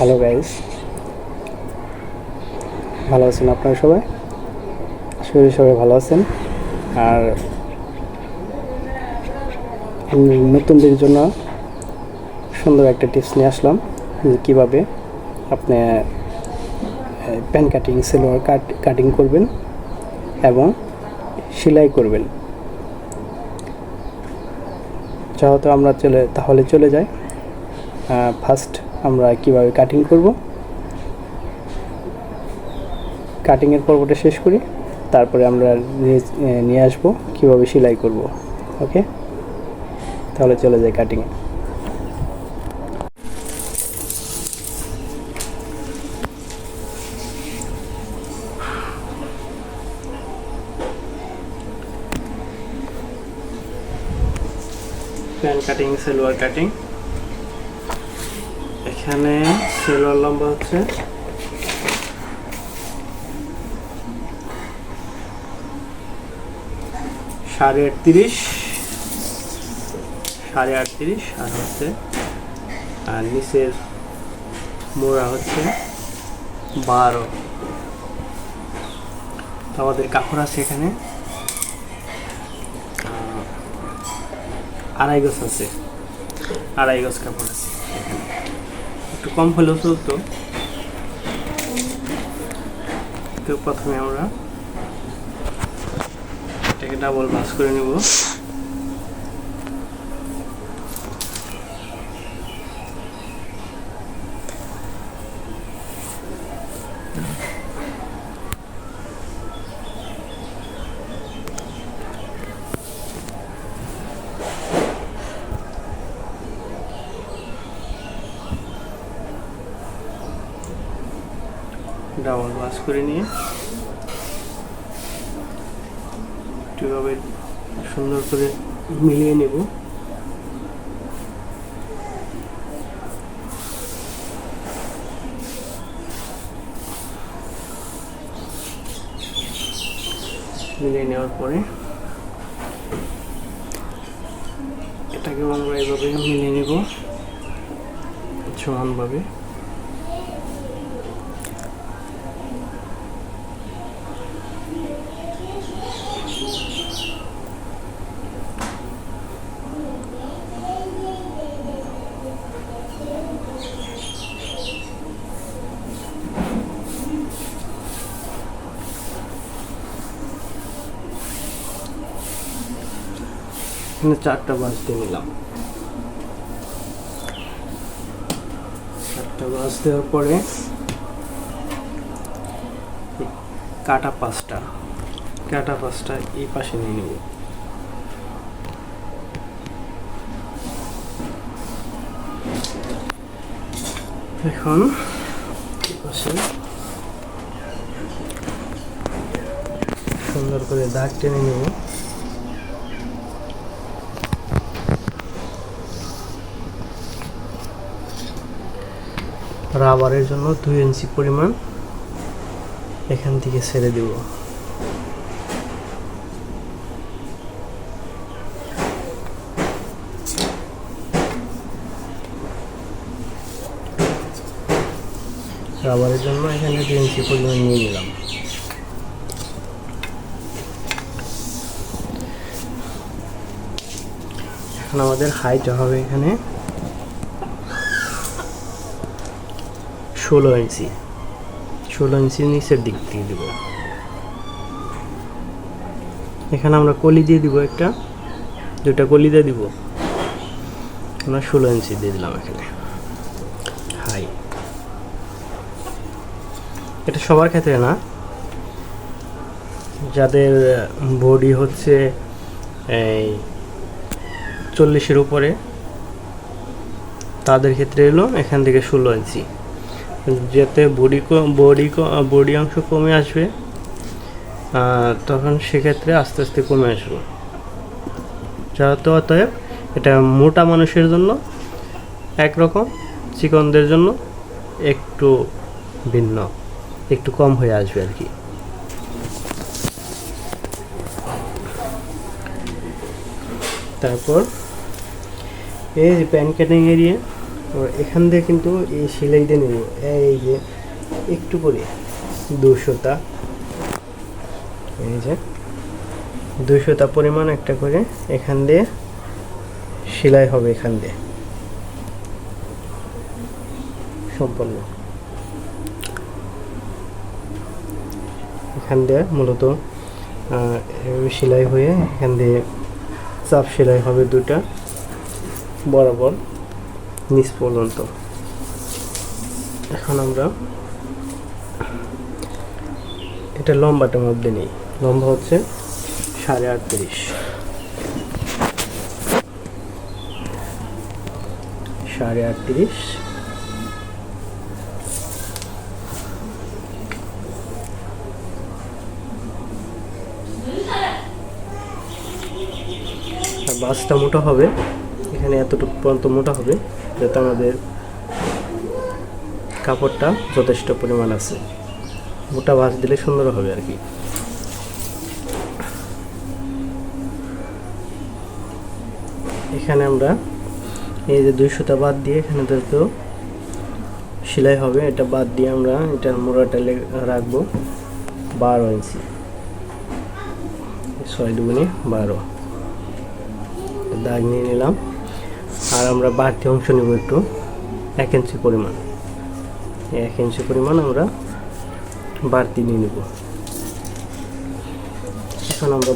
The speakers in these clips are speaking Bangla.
হ্যালো গাইস, ভালো আছেন আপনারা সবাই? আশা করি সবাই ভালো আছেন। আর নতুনদের জন্য সুন্দর একটা টিপস নিয়ে আসলাম যে কীভাবে আপনি প্যান কাটিং, সেলোয়ার কাটিং করবেন এবং সেলাই করবেন। যেহেতু আমরা চলে যাই। ফার্স্ট আমরা কিভাবে কাটিং করব, কাটিংয়ের পর্বটা শেষ করি, তারপরে আমরা নিয়ে আসবো কীভাবে সেলাই করব। ওকে, তাহলে চলে যাই কাটিংয়ে। Pan cutting, salwar cutting. এখানে সেলোয়ার লম্বা হচ্ছে 38.5 আর হচ্ছে আর নিচের মোড়া হচ্ছে 12। তো আমাদের কাপড় আছে এখানে 2.5 গজ আছে, 2.5 গজ কাপড় আছে। একটু কম হলেও চলতো। তো প্রথমে আমরা এটাকে ডাবল ভাঁজ করে নেব। ডাবল ভাঁজ করে নিয়ে এভাবে সুন্দর করে মিলিয়ে নেব। মিলিয়ে নেওয়ার পরে এটাকেও আমরা এভাবে মিলিয়ে নেব সমানভাবে। এখানে 4টা ভাঁজ দিয়ে নিলাম। 4টা ভাঁজ দেওয়ার পরে কাটা 5টা এই পাশে নিয়ে নেব। এখন এই পাশে সুন্দর করে দাগ টেনে নেব। রাবারের জন্য 2 ইঞ্চি পরিমাণ এখান থেকে ছেড়ে দেব। রাবারের জন্য এখানে 2 ইঞ্চি পরিমাণ নিয়ে নিলাম। এখন আমাদের হাইট হবে এখানে 16 ইঞ্চি। 16 ইঞ্চি নিচের দিক দিয়ে দিব। এখানে আমরা কলি দিয়ে দিব, 2টা কলি দিয়ে দিব। আমরা 16 ইঞ্চি দিয়ে দিলাম এখানে হাই। এটা সবার ক্ষেত্রে না, যাদের বডি হচ্ছে এই 40-এর উপরে তাদের ক্ষেত্রে এলো এখান থেকে 16 ইঞ্চি। যাতে বডি অংশ কমে আসবে, তখন সেক্ষেত্রে আস্তে আস্তে কমে আসবে। যেহেতু অতএব এটা মোটা মানুষের জন্য একরকম, চিকনদের জন্য একটু ভিন্ন, একটু কম হয়ে আসবে আর কি। তারপর এই প্যান কাটিং এরিয়া এখান দিয়ে কিন্তু এই সেলাই দিয়ে নেব, এই যে একটু করে 200টা, এই যে 200টা পরিমাণ একটা করে এখান দিয়ে সেলাই হবে, এখান দিয়ে সম্পূর্ণ এখান দিয়ে মূলত সেলাই হয়ে এখান দিয়ে চাপ সেলাই হবে দুটা বরাবর নিচ পর্যন্ত। এখন আমরা এটা লম্বাটার মধ্যে নেই, লম্বা হচ্ছে 38.5, 38.5। বাসটা মোটা হবে, এখানে এতটুকু পর্যন্ত মোটা হবে যাতে আমাদের কাপড়টা যথেষ্ট পরিমাণ আছে, মোটা ভাঁজ দিলে সুন্দর হবে আর কি। এখানে আমরা এই যে 200টা বাদ দিয়ে এখানে তো সেলাই হবে, এটা বাদ দিয়ে আমরা এটার মোড়াটা রাখবো 12 ইঞ্চি, 6 দুগুণে 12 দাগ নিয়ে নিলাম। আর আমরা বাড়তি অংশ নেব একটু 1 ইঞ্চি পরিমাণ, 1 ইঞ্চি পরিমাণ আমরা বাড়তি নিয়ে নেব। এখন আমরা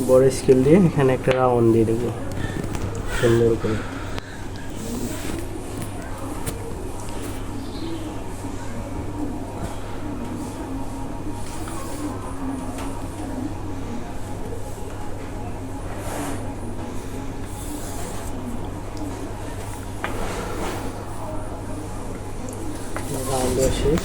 বড় স্কেল দিয়ে এখানে একটা রাউন্ড দিয়ে দেবো সুন্দর করে। রাউন্ড শেষ,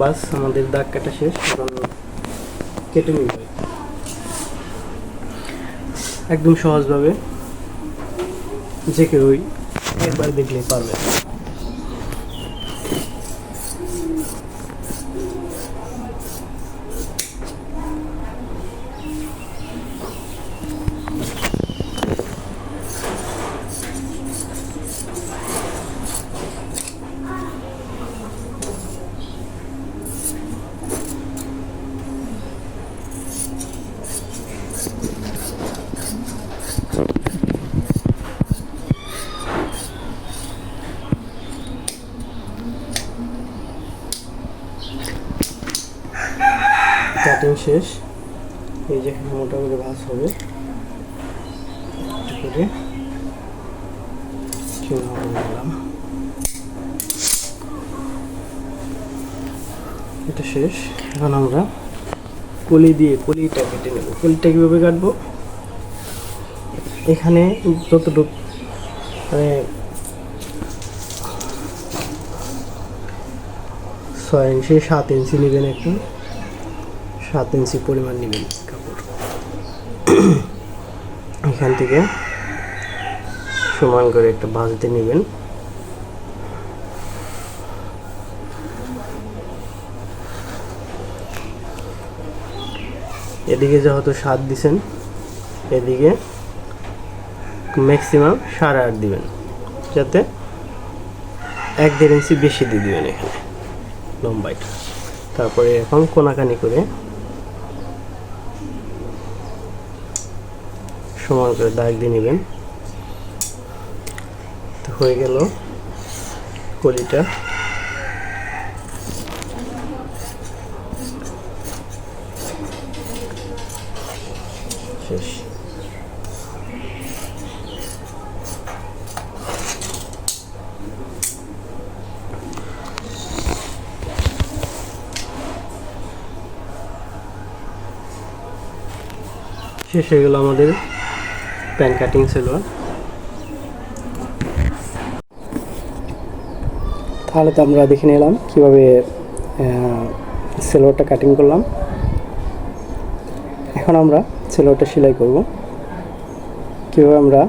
বাস আমাদের দাগ কাটা শেষ। এখন কেটে নিব একদম সহজভাবে, যে কেউই একবার দেখলেই পারবে। কাটিং শেষ, এই যে মোটা করে ভাঁজ হবে, করে এটা শেষ। এখন আমরা কলিটা কেটে নেব। কলিটা কীভাবে কাটবো, এখানে যতটুকু মানে 6 ইঞ্চি 7 ইঞ্চি নেবেন, একটু 7 ইঞ্চি পরিমাণ নেবেন কাপড়। এখান থেকে সমান করে একটা ভাঁজতে নেবেন। এদিকে যেহেতু 7 দিছেন, এদিকে ম্যাক্সিমাম 8.5 দিবেন, যাতে 1-1.5 ইঞ্চি বেশি দিয়ে দিবেন এখানে লম্বাইটা। তারপরে এখন কোনাকানি করে সমান করে দাগ দিয়ে নেবেন। তো হয়ে গেল কলিটা। শেষ। শেষ হয়ে গেল আমাদের প্যান কাটিং সালোয়ার। তাহলে তো আমরা দেখে নিলাম কীভাবে সালোয়ারটা কাটিং করলাম। এখন আমরা সালোয়ারটা সেলাই করব। কীভাবে আমরা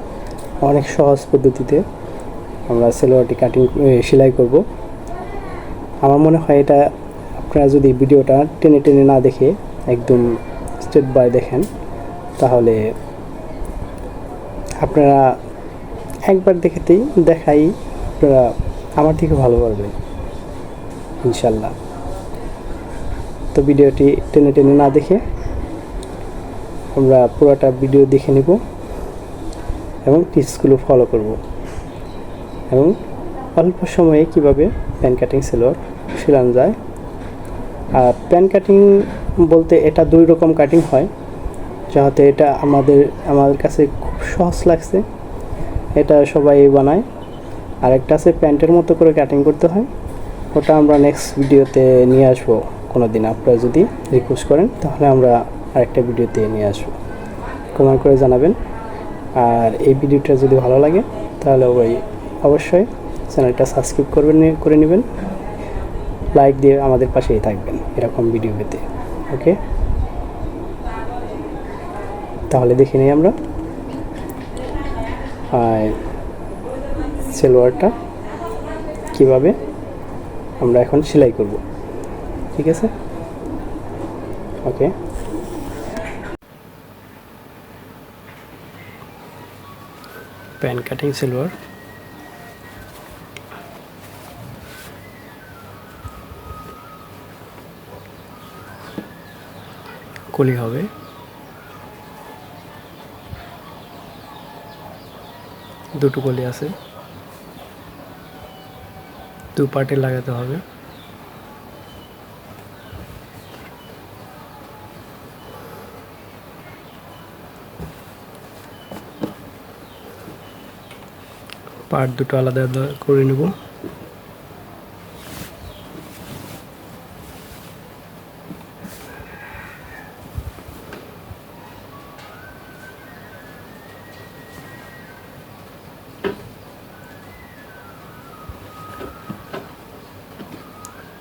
অনেক সহজ পদ্ধতিতে আমরা সালোয়ারটি সেলাই করব। আমার মনে হয় এটা আপনারা যদি ভিডিওটা টেনে টেনে না দেখে একদম স্টেপ বাই দেখেন, তাহলে আপনারা একবার দেখাই আপনারা আমার থেকে ভালো পারবেন ইনশাল্লাহ। তো ভিডিওটি টেনে টেনে না দেখে আমরা পুরোটা ভিডিও দেখে নেব এবং টিপসগুলো ফলো করব এবং অল্প সময়ে কিভাবে প্যান কাটিং সালোয়ার সেলানো যায়। আর প্যান কাটিং বলতে এটা 2 রকম কাটিং হয়, যাতে এটা আমাদের কাছে খুব সহজ লাগছে, এটা সবাই বানায়। আর একটা আছে প্যান্টের মতো করে কাটিং করতে হয়, ওটা আমরা নেক্সট ভিডিওতে নিয়ে আসবো কোনো দিন। আপনারা যদি রিকোয়েস্ট করেন তাহলে আমরা আরেকটা ভিডিওতে নিয়ে আসবো, কমেন্ট করে জানাবেন। আর এই ভিডিওটা যদি ভালো লাগে তাহলে অবশ্যই চ্যানেলটা সাবস্ক্রাইব করে নেবেন, লাইক দিয়ে আমাদের পাশেই থাকবেন এরকম ভিডিও পেতে। ওকে, তাহলে দেখে নিই আমরা সালোয়ারটা কিভাবে আমরা এখন সেলাই করব। ঠিক আছে, ওকে। প্যান কাটিং সালোয়ার কলি হবে, দুটো কলি আছে, 2 পার্টে লাগাতে হবে। পার্ট দুটো আলাদা আলাদা করে নেব।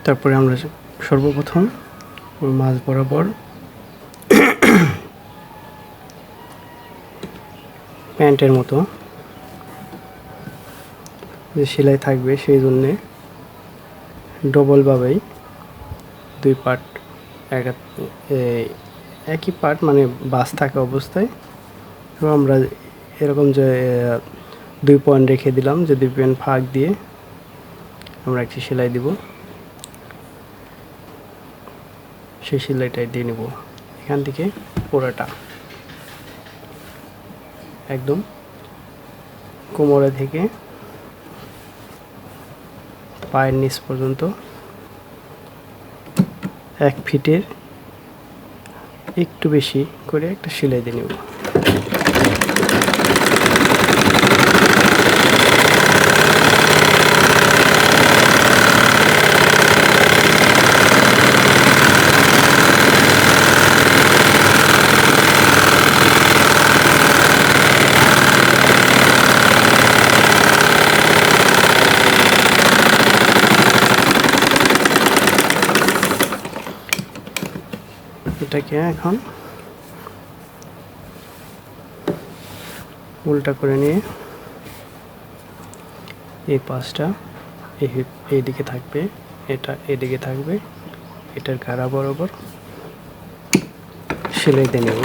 তারপরে আমরা সর্বপ্রথম মাঝ বরাবর প্যান্টের মতো যে সেলাই থাকবে সেই জন্যে ডবলভাবেই 2 পার্ট একই পার্ট মানে বাস থাকা অবস্থায় এবং আমরা এরকম যে 2 পয়েন্ট রেখে দিলাম, যে 2 পয়েন্ট ফাঁক দিয়ে আমরা একটি সেলাই দিব। সেই সেলাইটাই দিয়ে নেব এখান থেকে পুরোটা একদম কোমরে থেকে পায়ের নিচ পর্যন্ত 1 ফিটের একটু বেশি করে একটা সেলাই দিয়ে নেব। এটাকে এখন উল্টা করে নিয়ে এই পাশটা এইদিকে থাকবে, এটা এদিকে থাকবে, এটার ঘাড়া বরাবর সেলাই দিয়ে নেব।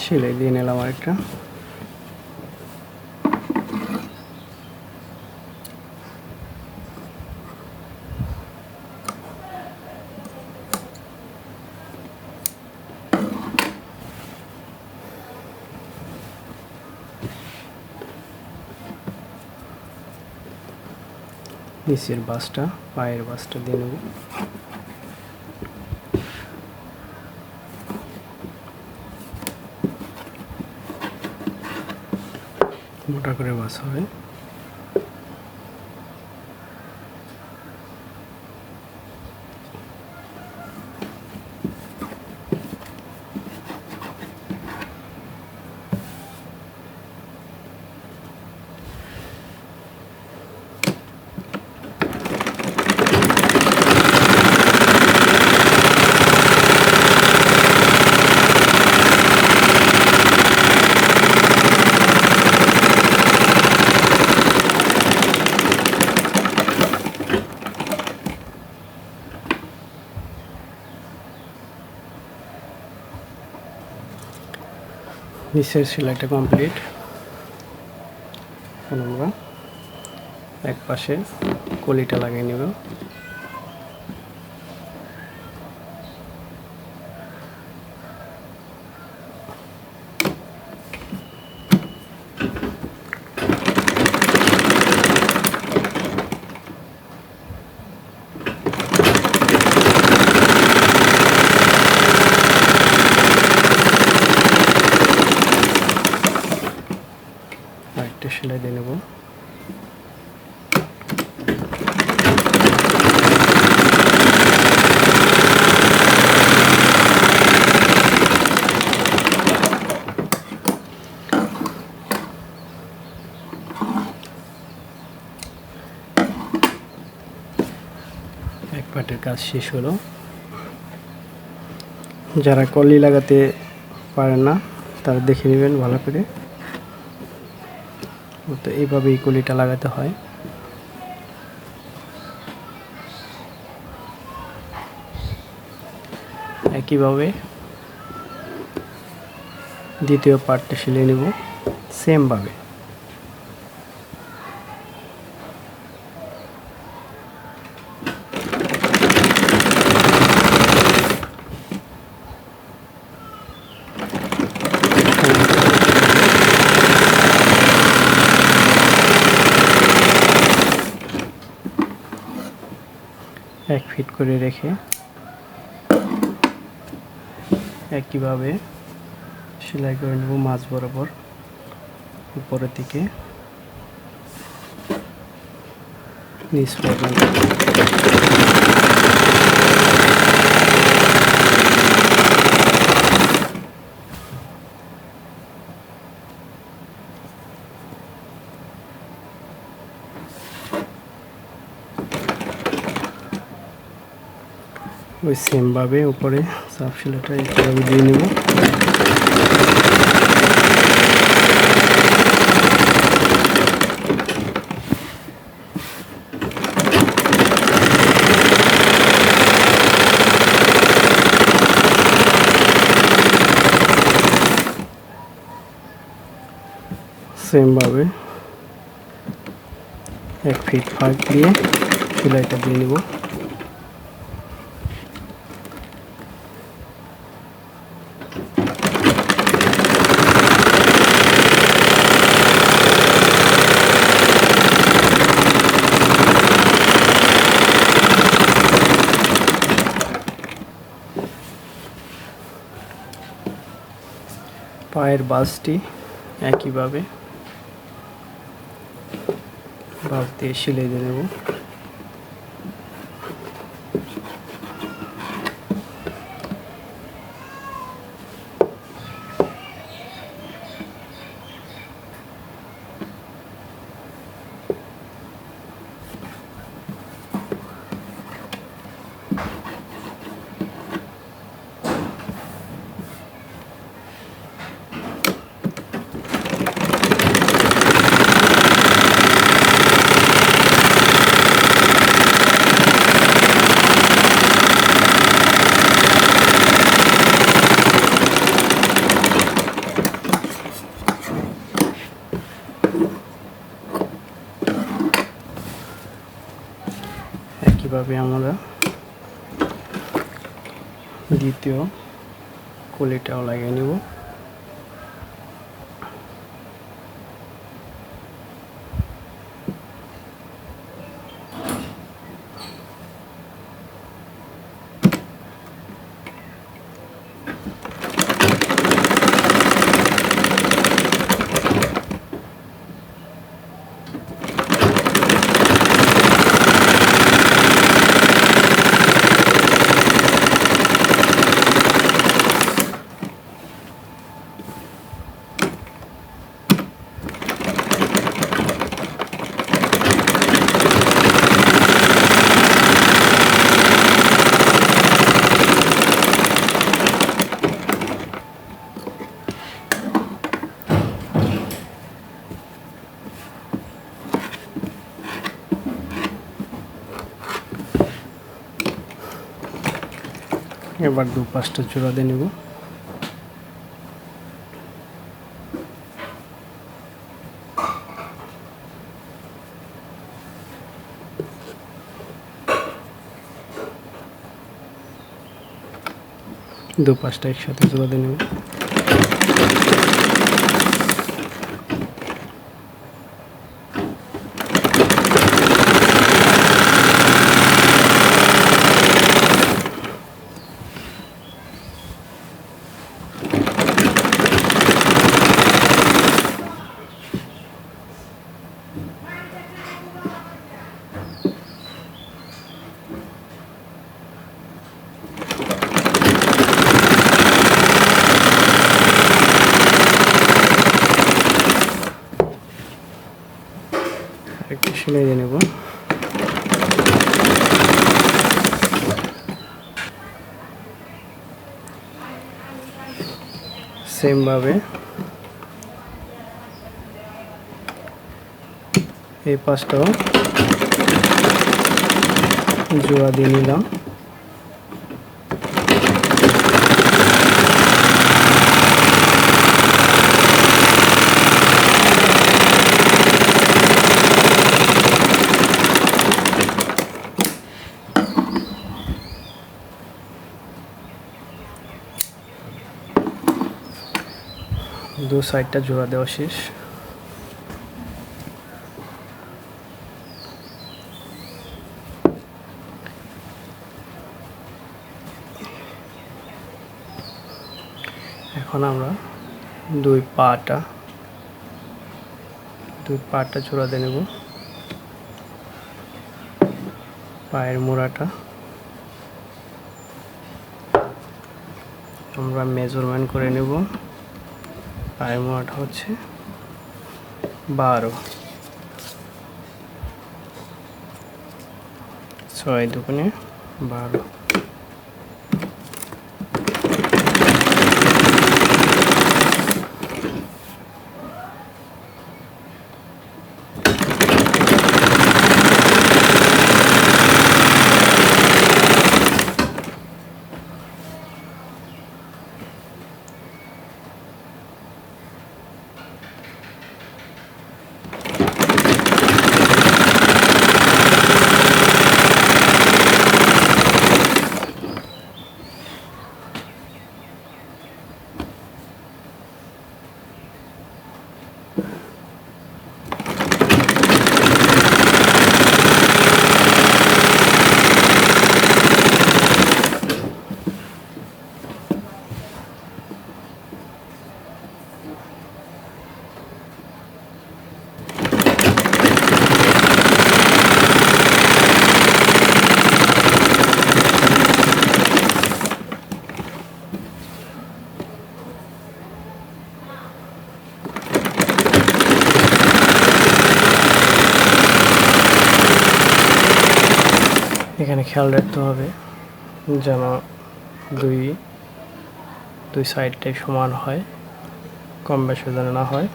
সেলাই দিয়ে নিলাম আরেকটা। নিচের বাসটা, পায়ের বাসটা দিয়ে নেব। মোটা করে বাস হবে। নিচের সেলাইটা কমপ্লিট। এখন আমরা এক পাশে কলিটা লাগিয়ে নেব। আরেকটা সেলাই দিয়ে নেব। এক পাটের কাজ শেষ হলো। যারা কলি লাগাতে পারেন না তারা দেখে নেবেন ভালো করে। তো এইভাবেই কলিটা লাগাতে হয়। একইভাবে দ্বিতীয় পার্টটা সেলাই নেব সেম ভাবে। এক ফিট করে রেখে একইভাবে সেলাই করে নেব মাঝ বরাবর উপরের দিকে নিচ পর্যন্ত। ওই সেম ভাবে উপরে সাব সেলাইটা এইভাবে দিয়ে নেব। সেম ভাবে এক ফিট ফাঁক দিয়ে সেলাইটা দিয়ে নেব। পায়ের বাসটি একইভাবে বাস দিয়ে সেলাই দিয়ে নেব। একইভাবে আমরা দ্বিতীয় কলিটাও লাগিয়ে নেব। এবার 2-5টা জোড়া দিয়ে নেব। দু-পাঁচটা একসাথে জোড়া দিয়ে নেব। একটু সেলাই দিয়ে নেব। সেমভাবে এই পাশটাও জোড়া দিয়ে নিলাম। দু সাইডটা জোড়া দেওয়া শেষ। এখন আমরা দুই পাটা জোড়া দিয়ে নেব। পায়ের মোড়াটা আমরা মেজারমেন্ট করে নেব। পায়ের মোড়াটা হচ্ছে 12, 6 দুগুণে 12। এখানে খেয়াল রাখতে হবে যেন দুই সাইডটাই সমান হয়, কম বেশি যেন না হয়।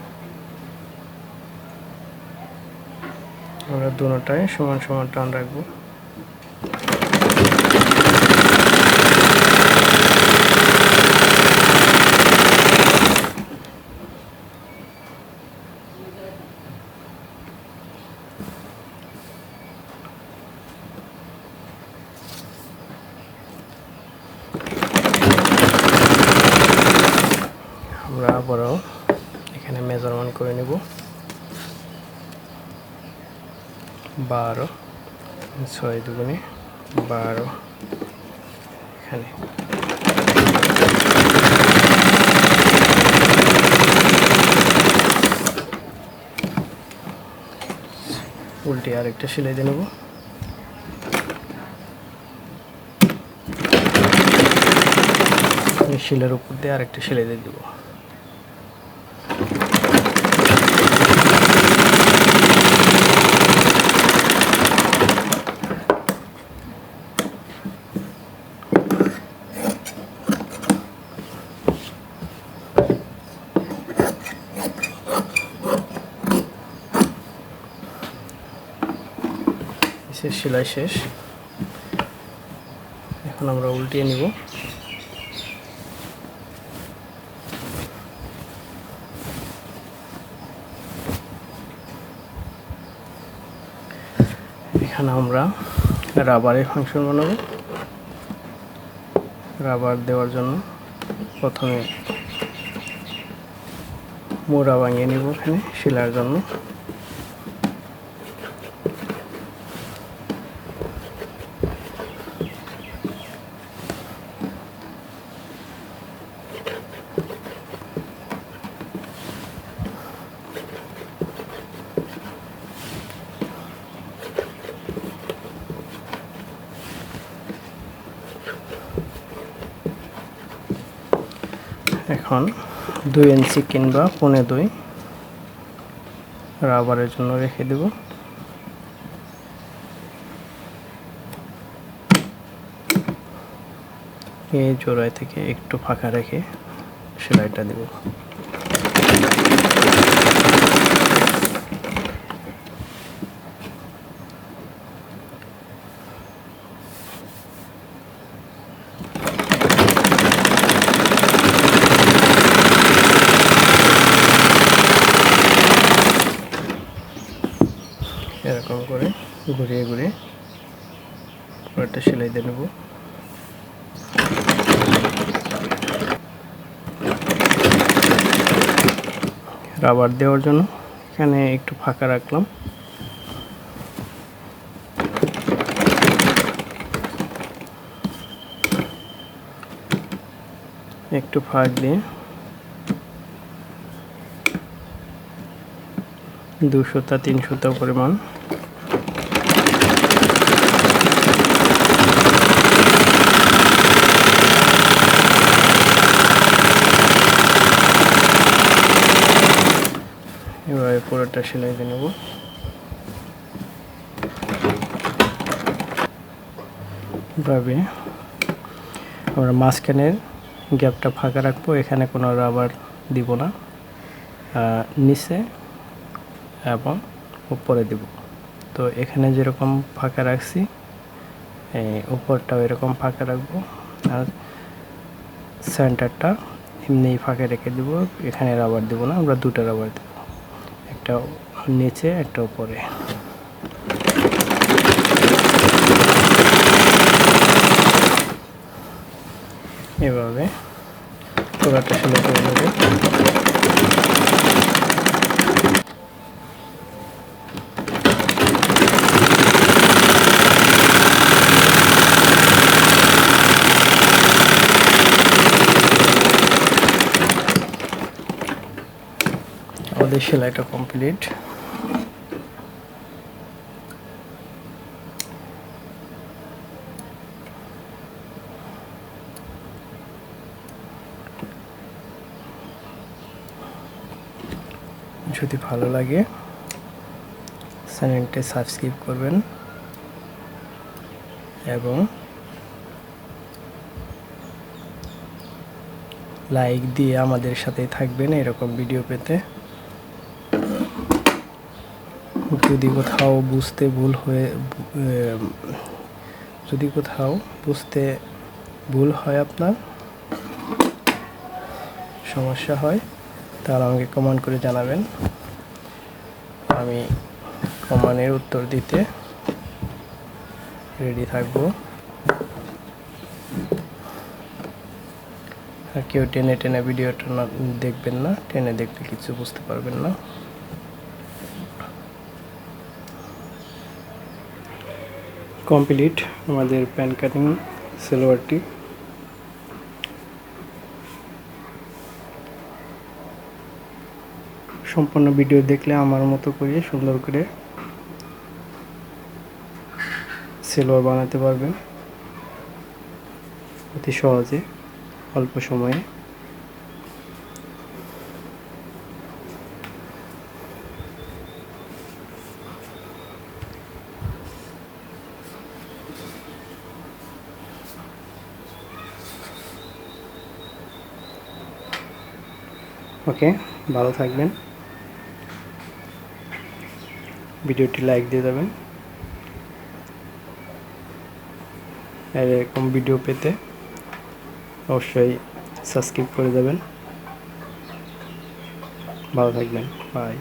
আমরা দুটোটাই সমান সমান টান রাখবো। আমরা আবারও এখানে মেজারমেন্ট করে নেব। 12, 6 দুগুণে 12 এখানে। উল্টে আরেকটা সেলাই দিয়ে নেব। শিলের উপর দিয়ে আরেকটা সেলাই দিয়ে দেবো। সেলাই শেষ। এখন আমরা উল্টিয়ে নিব। এখানে আমরা রাবারের ফাংশন বানাবো। রাবার দেওয়ার জন্য প্রথমে মোড়া বানিয়ে নিব এখানে শিলার জন্য। এখন 2 ইঞ্চি কিংবা 1.25 রাবারের জন্য রেখে দেব। এই জোড়ায় থেকে একটু ফাঁকা রেখে সেলাইটা দেব। এরকম করে ঘুরিয়ে ঘুরিয়ে পুরোটা সেলাই দিয়ে নেব। রাবার দেওয়ার জন্য এখানে একটু ফাঁকা রাখলাম। একটু ফাঁক দিয়ে 2 সুতা 3 সুতা পরিমাণ এভাবে পুরোটা সেলাই দিয়ে নেব। এভাবে আমরা মাঝখানের গ্যাপটা ফাঁকা রাখবো, এখানে কোনো রাবার দিব না, নিচে এবং উপরে দিব। তো এখানে যেরকম ফাঁকা রাখছি উপরটাও এরকম ফাঁকা রাখবো, আর সেন্টারটা এমনি ফাঁকা রেখে দেব। এখানে রাবার দিব না, আমরা 2টা রাবার দেব, একটা নিচে একটা উপরে। এভাবে পুরোটা সেলাই করে নেব। আমাদের সেলাইটা কমপ্লিট। যদি ভালো লাগে চ্যানেলটি সাবস্ক্রাইব করবেন এবং লাইক দিয়ে আমাদের সাথে থাকবেন এরকম ভিডিও পেতে। যদি কোথাও বুঝতে ভুল হয় আপনার সমস্যা হয় তাহলে আমাকে কমেন্ট করে জানাবেন, আমি কমেন্টের উত্তর দিতে রেডি থাকব। আর কেউ টেনে টেনে ভিডিওটা দেখবেন না, টেনে দেখলে কিছু বুঝতে পারবেন না। কমপ্লিট আমাদের প্যান কাটিং সালোয়ারটি। সম্পূর্ণ ভিডিও দেখলে আমার মতো করে সুন্দর করে সালোয়ার বানাতে পারবেন অতি সহজে অল্প সময়ে। ওকে, ভালো থাকবেন। ভিডিওটি লাইক দিয়ে দেবেন। এরকম ভিডিও পেতে অবশ্যই সাবস্ক্রাইব করে দেবেন। ভালো থাকবেন, বাই।